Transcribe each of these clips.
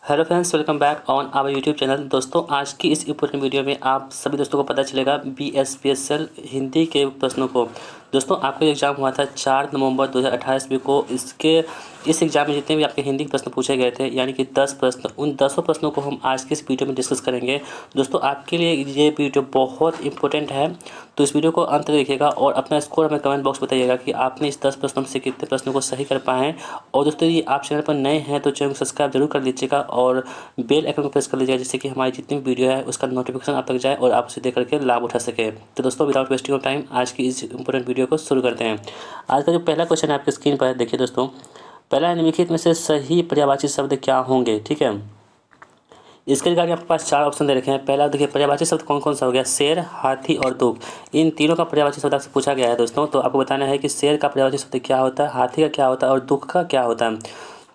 Hello friends, welcome back on our YouTube channel. दोस्तों, आज की इस इंपॉर्टेंट वीडियो में आप सभी दोस्तों को पता चलेगा BSPSL हिंदी के प्रश्नों को। दोस्तों, आपका एग्ज़ाम हुआ था 4 नवंबर 2028 ईस्वी को। इस एग्ज़ाम में जितने भी आपके हिंदी के प्रश्न पूछे गए थे, यानी कि 10 प्रश्न, उन 10 प्रश्नों को हम आज के इस वीडियो में डिस्कस करेंगे। दोस्तों, आपके लिए ये वीडियो बहुत इंपॉर्टेंट है, तो इस वीडियो को अंत तक देखिएगा और अपना स्कोर हमें कमेंट बॉक्स में बताइएगा कि आपने इस 10 प्रश्नों में से कितने प्रश्नों को सही कर पाए हैं। और दोस्तों, ये आप चैनल पर नए हैं तो चैनल को सब्सक्राइब जरूर कर लीजिएगा और बेल आइकन को प्रेस कर लीजिएगा, जिससे कि हमारी जितनी भी वीडियो है उसका नोटिफिकेशन आप तक जाए और आप उसे देख करके लाभ उठा सके। तो दोस्तों, विदाउट वेस्टिंग ऑफ टाइम आज की इस इंपॉर्टेंट वीडियो को शुरू करते हैं। आज का जो पहला क्वेश्चन है आपकी स्क्रीन पर देखिए दोस्तों। पहला निम्नलिखित में से सही पर्यायवाची शब्द क्या होंगे, ठीक है। इसके रिगार्डिंग आपके पास 4 ऑप्शन दे रखे हैं। पहला देखिए, पर्यायवाची शब्द कौन कौन सा हो गया, शेर, हाथी और दुख। इन तीनों का पर्यायवाची शब्द आपसे पूछा गया है दोस्तों। तो आपको बताना है कि शेर का पर्यायवाची शब्द क्या होता है, हाथी का क्या होता है और दुख का क्या होता है।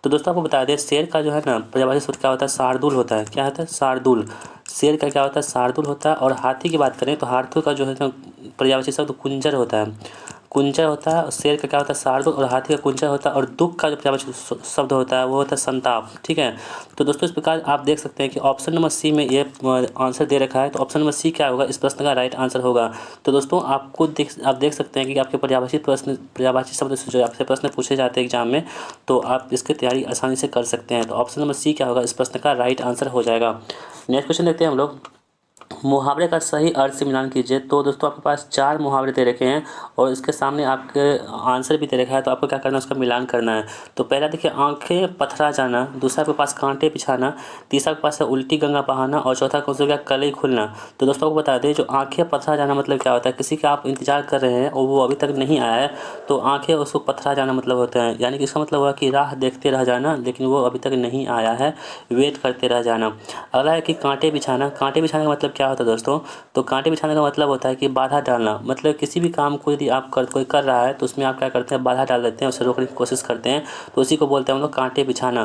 तो दोस्तों, आपको बता दें, शेर का जो है ना पर्यायवाची शब्द क्या होता है, शार्दुल होता है। क्या होता है, शार्दुल। शेर का क्या होता है, शार्दुल होता है। और हाथी की बात करें तो हाथी का जो है ना पर्यायवाची शब्द कुंजर होता है। कुंजर होता है। शेर का क्या होता है, शार्दुल। और हाथी का कुंजर होता है। और दुख का जो पर्यायवाची शब्द होता है वो होता है संताप, ठीक है। तो दोस्तों, इस प्रकार आप देख सकते हैं कि ऑप्शन नंबर सी में ये आंसर दे रखा है। तो ऑप्शन नंबर सी क्या होगा, इस प्रश्न का राइट आंसर होगा। तो दोस्तों, आप देख सकते हैं कि आपके पर्यायवाची शब्द से जो आपसे प्रश्न पूछे जाते हैं एग्जाम में, तो आप इसकी तैयारी आसानी से कर सकते हैं। तो ऑप्शन नंबर सी क्या होगा, इस प्रश्न का राइट आंसर हो जाएगा। नेक्स्ट क्वेश्चन देखते हैं हम लोग। मुहावरे का सही अर्थ से मिलान कीजिए। तो दोस्तों, आपके पास 4 मुहावरे दे रखे हैं और इसके सामने आपके आंसर भी दे रखा है। तो आपको क्या करना है, उसका मिलान करना है। तो पहला देखिए, आंखें पथरा जाना। दूसरा आपके पास कांटे बिछाना। तीसरा आपके पास है उल्टी गंगा बहाना। और चौथा कौन सा हो गया, कलई खुलना। तो दोस्तों, आपको बता दें, जो आंखें पथरा जाना मतलब क्या होता है, किसी का आप इंतजार कर रहे हैं और वो अभी तक नहीं आया है, तो आंखें उसको पथरा जाना मतलब होता है। यानी कि इसका मतलब हुआ कि राह देखते रह जाना, लेकिन वो अभी तक नहीं आया है, वेट करते रह जाना। अगला है कि कांटे बिछाना। कांटे बिछाने का मतलब क्या होता है दोस्तों, तो कांटे बिछाने का मतलब होता है कि बाधा डालना। मतलब किसी भी काम को यदि कोई कर रहा है तो उसमें आप क्या करते हैं, बाधा डाल देते हैं, उसे रोकने की कोशिश करते हैं। तो उसी को बोलते हैं हम लोग कांटे बिछाना।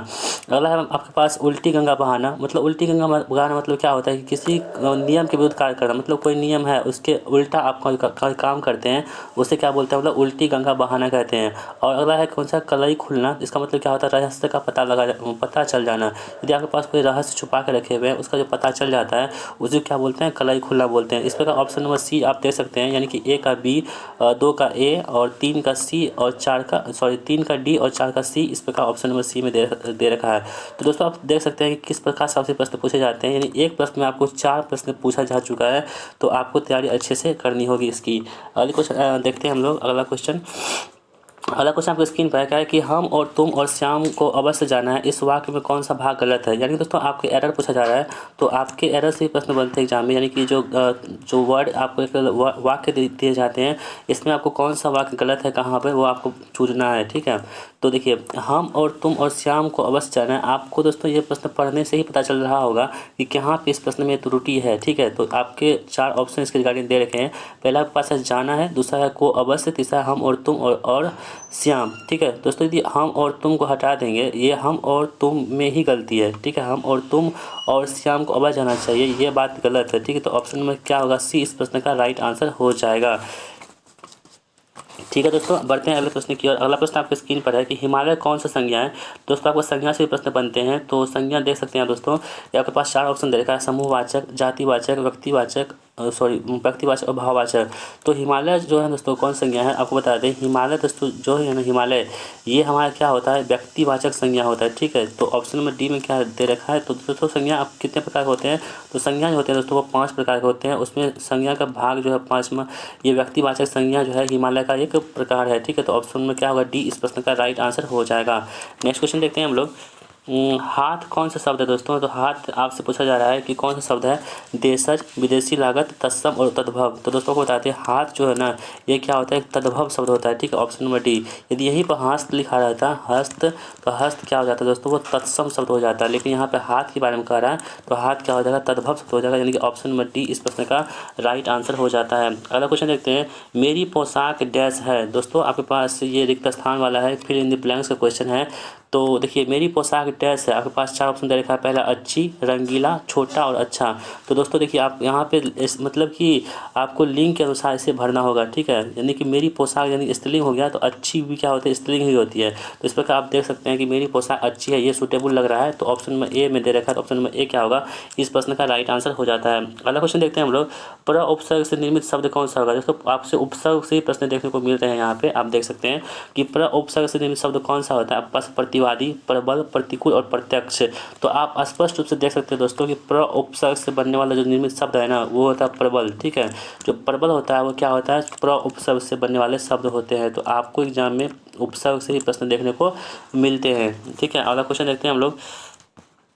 अगला है आपके पास उल्टी गंगा बहाना। मतलब उल्टी गंगा बहाना मतलब क्या होता है कि किसी नियम के विरुद्ध कार्य करना। मतलब कोई नियम है उसके उल्टा आप कोई काम करते हैं, उसे क्या बोलते हैं, मतलब उल्टी गंगा बहाना कहते हैं। और अगला है कौन सा, कलई खुलना। इसका मतलब क्या होता है, रहस्य का पता चल जाना। यदि आपके पास कोई रहस्य छुपा के रखे हुए हैं, उसका जो पता चल जाता है उसे क्या बोलते हैं, कलई खुलना बोलते हैं। इस प्रकार ऑप्शन नंबर सी आप देख सकते हैं, यानी कि ए का बी, 2 का ए और 3 का सी और 3 का डी और 4 का सी। इस प्रकार ऑप्शन नंबर सी में दे रखा है। तो दोस्तों, आप देख सकते हैं कि किस प्रकार से आपसे प्रश्न पूछे जाते हैं। यानी एक प्रश्न में आपको 4 प्रश्न पूछा जा चुका है। तो आपको तैयारी अच्छे से करनी होगी इसकी। अगले क्वेश्चन देखते हैं हम लोग। अगला क्वेश्चन आपकी स्क्रीन पर क्या है कि हम और तुम और श्याम को अवश्य जाना है, इस वाक्य में कौन सा भाग गलत है। यानी कि दोस्तों, आपके एरर पूछा जा रहा है, तो आपके एरर से ही प्रश्न बनते हैं एग्जाम में। यानी कि जो वर्ड आपको एक वाक्य दिए जाते हैं, इसमें आपको कौन सा वाक्य गलत है, कहाँ पर, वो आपको चुनना है, ठीक है। तो देखिए, हम और तुम और श्याम को अवश्य जाना है। आपको दोस्तों ये प्रश्न पढ़ने से ही पता चल रहा होगा कि कहाँ पे इस प्रश्न में त्रुटि है, ठीक है। तो आपके 4 ऑप्शन इसके रिगार्डिंग दे रखे हैं। पहला आपके पास है जाना है, दूसरा है को अवश्य, तीसरा हम और तुम और श्याम, ठीक है। दोस्तों, यदि हम और तुम को हटा देंगे, ये हम और तुम में ही गलती है, ठीक है। हम और तुम और श्याम को अवश्य जाना चाहिए, ये बात गलत है, ठीक है। तो ऑप्शन में क्या होगा, सी इस प्रश्न का राइट आंसर हो जाएगा। ठीक है दोस्तों, बढ़ते हैं अगले प्रश्न की ओर। अगला प्रश्न आपकी स्क्रीन पर है कि हिमालय कौन सा संज्ञा है। दोस्तों, आपको संज्ञा से भी प्रश्न बनते हैं, तो संज्ञा देख सकते हैं दोस्तों। ये आपके पास 4 ऑप्शन दे रखा है, समूहवाचक, जातिवाचक, व्यक्तिवाचक और भाववाचक। तो हिमालय जो है दोस्तों कौन संज्ञा है, आपको बता दें। हिमालय दोस्तों जो है ना, हिमालय ये हमारा क्या होता है, व्यक्तिवाचक संज्ञा होता है, ठीक है। तो ऑप्शन नंबर डी में क्या दे रखा है। तो दोस्तों, संज्ञा आप कितने प्रकार के होते हैं, तो संज्ञा जो होते हैं दोस्तों वो 5 प्रकार के होते हैं। उसमें संज्ञा का भाग जो है 5वां, ये व्यक्तिवाचक संज्ञा जो है हिमालय का एक प्रकार है, ठीक है। तो ऑप्शन में क्या होगा, डी इस प्रश्न का राइट आंसर हो जाएगा। नेक्स्ट क्वेश्चन देखते हैं हम लोग। हाथ कौन सा शब्द है दोस्तों, तो हाथ आपसे पूछा जा रहा है कि कौन सा शब्द है, देशज, विदेशी लागत, तत्सम और तद्भव। तो दोस्तों को बताते हैं, हाथ जो है ना ये क्या होता है, एक तद्भव शब्द होता है, ठीक है। Option number D. यदि यहीं पर हस्त लिखा रहता हस्त, तो हस्त क्या हो जाता है दोस्तों, वो तत्सम शब्द हो जाता है। लेकिन यहाँ पे हाथ के बारे में कह रहा है, तो हाथ क्या हो जाएगा, तद्भव शब्द हो जाएगा। यानी कि ऑप्शन नंबर डी इस प्रश्न का राइट आंसर हो जाता है। अगला क्वेश्चन देखते हैं, मेरी पोशाक डैश है। दोस्तों, आपके पास ये रिक्त स्थान वाला है, फिर इन द ब्लैंक्स का क्वेश्चन है। तो तो देखिए मेरी पोशाक डैश है, आपके पास 4 ऑप्शन दे रखा है। पहला अच्छी, रंगीला, छोटा और अच्छा। तो दोस्तों देखिए आप यहाँ पे मतलब कि आपको लिंग के अनुसार इसे भरना होगा, ठीक है। यानी कि मेरी पोशाक यानी स्त्रीलिंग हो गया, तो अच्छी भी क्या होती है, स्त्रीलिंग ही होती है। तो इस प्रकार आप देख सकते हैं कि मेरी पोशाक अच्छी है, ये सूटेबल लग रहा है। तो ऑप्शन नंबर ए में दे रखा है, तो ऑप्शन नंबर ए क्या होगा, इस प्रश्न का राइट आंसर हो जाता है। अगला क्वेश्चन देखते हैं हम लोग, पर उपसर्ग से निर्मित शब्द कौन सा होगा। दोस्तों आपसे उपसर्ग से प्रश्न देखने को मिल रहे हैं। यहाँ पे आप देख सकते हैं कि पर उपसर्ग से निर्मित शब्द कौन सा होता है। आपके पास प्रतिवादी, प्रबल, प्रतिकूल और प्रत्यक्ष। तो आप स्पष्ट रूप से देख सकते हैं दोस्तों कि पर उपसर्ग से बनने वाला जो निर्मित शब्द है ना, वो होता है प्रबल, ठीक है। जो प्रबल होता है वो क्या होता है, पर उपसर्ग से बनने वाले शब्द होते हैं। तो आपको एग्जाम में उपसर्ग से ही प्रश्न देखने को मिलते हैं, ठीक है। अगला क्वेश्चन देखते हैं हम लोग।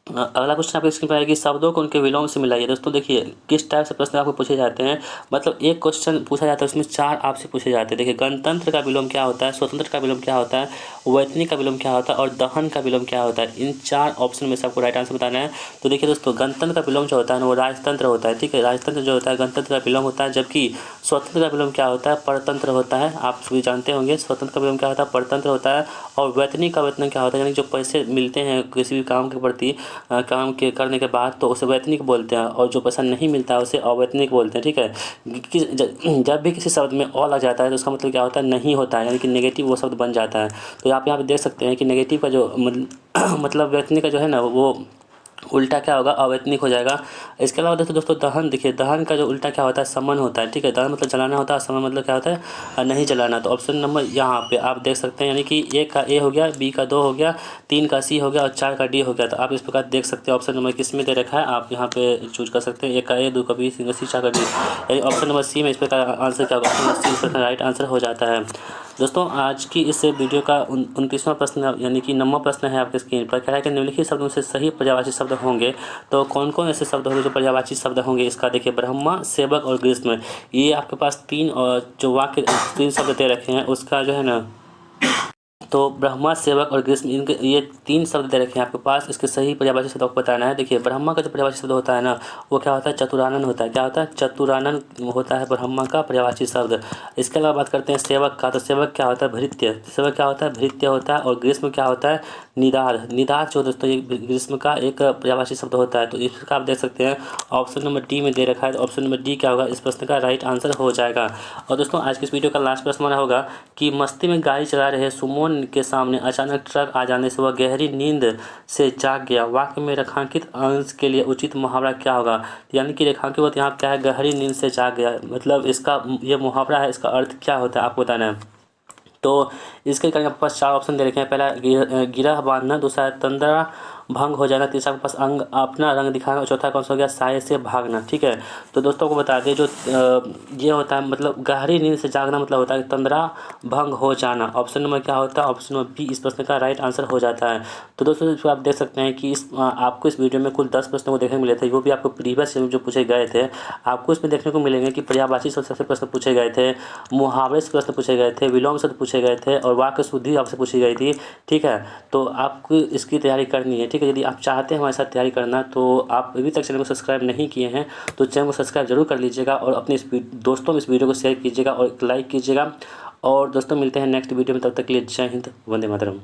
अगला क्वेश्चन आपके स्क्रीन पर आएगी, शब्दों को उनके विलोम से मिलाइए। दोस्तों देखिए किस टाइप से प्रश्न आपको पूछे जाते हैं, मतलब एक क्वेश्चन पूछा जाता है उसमें 4 आपसे पूछे जाते हैं। देखिए गणतंत्र का विलोम क्या होता है, स्वतंत्र का विलोम क्या होता है, वैतनिक का विलोम क्या होता है और दहन का विलोम क्या होता है। इन 4 ऑप्शन में से आपको राइट आंसर बताना है। तो देखिए दोस्तों गणतंत्र का विलोम जो होता है ना, वो राजतंत्र होता है, ठीक है। राजतंत्र जो होता है गणतंत्र का विलोम होता है, जबकि स्वतंत्र का विलोम क्या होता है, परतंत्र होता है। आप सभी जानते होंगे स्वतंत्र का विलोम क्या होता है, परतंत्र होता है। और वैतनिक का वेतन क्या होता है, यानी जो पैसे मिलते हैं किसी भी काम के प्रति, काम के करने के बाद, तो उसे वैतनिक बोलते हैं। और जो पैसा नहीं मिलता है उसे अवैतनिक बोलते हैं, ठीक है। जब भी किसी शब्द में अ लग जाता है तो उसका मतलब क्या होता है, नहीं होता है, यानी कि नेगेटिव वो शब्द बन जाता है। तो आप यहाँ पे देख सकते हैं कि नेगेटिव का जो मतलब वैतनिक का जो है ना, वो उल्टा क्या होगा, अवैतनिक हो जाएगा। इसके अलावा दोस्तों दहन, देखिए दहन का जो उल्टा क्या होता है, समन होता है, ठीक है। दहन मतलब जलाना होता है, समन मतलब क्या होता है, नहीं जलाना। तो ऑप्शन नंबर यहाँ पे आप देख सकते हैं, यानी कि 1 का ए हो गया, बी का 2 हो गया, 3 का सी हो गया और 4 का डी हो गया। तो आप इस प्रकार देख सकते हैं ऑप्शन नंबर किस में दे रखा है, आप यहाँ पे चूज कर सकते हैं। 1 का ए, 2 का बी, 3 का सी, 4 का डी, यानी ऑप्शन नंबर सी में इस प्रकार आंसर क्या होगा, ऑप्शन नंबर सी इस प्रकार राइट आंसर हो जाता है। दोस्तों आज की इस वीडियो का 29वां प्रश्न यानी कि 9वां प्रश्न है आपके स्क्रीन पर। कह रहा है कि निम्नलिखित शब्दों से सही पर्यायवाची शब्द होंगे। तो कौन कौन ऐसे शब्द होंगे जो पर्यायवाची शब्द होंगे, इसका देखिए ब्रह्मा, सेवक और ग्रीष्म। ये आपके पास 3 और जो वाक्य 3 शब्द दे रखे हैं, उसका जो है ना, तो ब्रह्मा, सेवक और ग्रीष्म, इनके ये 3 शब्द दे रखे हैं आपके पास। इसके सही पर्यायवाची शब्द आपको बताना है। देखिए ब्रह्मा का जो पर्यायवाची शब्द होता है ना, वो क्या होता है, चतुरानन होता है। क्या होता है, चतुरानन होता है ब्रह्मा का पर्यायवाची शब्द। इसके अलावा बात करते हैं सेवक का, तो सेवक क्या होता है, भृत्य। सेवक क्या होता है, भृत्य होता है। और ग्रीष्म क्या होता है, निदार। निदार जो दोस्तों ये ग्रीष्म का एक पर्यायवाची शब्द होता है। तो इसका आप देख सकते हैं ऑप्शन नंबर डी में दे रखा है। तो ऑप्शन नंबर डी क्या होगा, इस प्रश्न का राइट आंसर हो जाएगा। और दोस्तों आज की इस वीडियो का लास्ट प्रश्न हमारा होगा कि मस्ती में गाड़ी चला रहे सुमोन के सामने अचानक ट्रक आ जाने से वह गहरी नींद से जाग गया। वाक्य में रेखांकित अंश के लिए उचित मुहावरा क्या होगा। यानी कि रेखांकित यहाँ क्या है, गहरी नींद से जाग गया, मतलब इसका ये मुहावरा है, इसका अर्थ क्या होता है आपको बताना है। तो इसके कारण आपके पास 4 ऑप्शन दे रखे हैं। पहला गिरह बांधना, दूसरा तंद्रा भंग हो जाना, तीसरा आपके पास अंग अपना रंग दिखाना और चौथा कौन सा हो गया, साय से भागना, ठीक है। तो दोस्तों को बता दें जो ये होता है मतलब गहरी नींद से जागना मतलब होता है तंद्रा भंग हो जाना। ऑप्शन नंबर क्या होता है, ऑप्शन नंबर बी इस प्रश्न का राइट आंसर हो जाता है। तो दोस्तों इसमें आप देख सकते हैं कि आपको इस वीडियो में कुल 10 प्रश्नों को देखने को मिले थे। वो भी आपको प्रीवियस जो पूछे गए थे, आपको इसमें देखने को मिलेंगे कि पर्यायवाची शब्द से प्रश्न पूछे गए थे, मुहावरे से प्रश्न पूछे गए थे, विलोम शब्द पूछे गए थे और वाक्य शुद्धि आपसे पूछी गई थी, ठीक है। तो आपको इसकी तैयारी करनी है, ठीक है। यदि आप चाहते हैं हमारे साथ तैयारी करना, तो आप अभी तक चैनल को सब्सक्राइब नहीं किए हैं तो चैनल को सब्सक्राइब जरूर कर लीजिएगा और अपने दोस्तों में इस वीडियो को शेयर कीजिएगा और लाइक कीजिएगा। और दोस्तों मिलते हैं नेक्स्ट वीडियो में, तब तक के लिए जय हिंद, वंदे मातरम।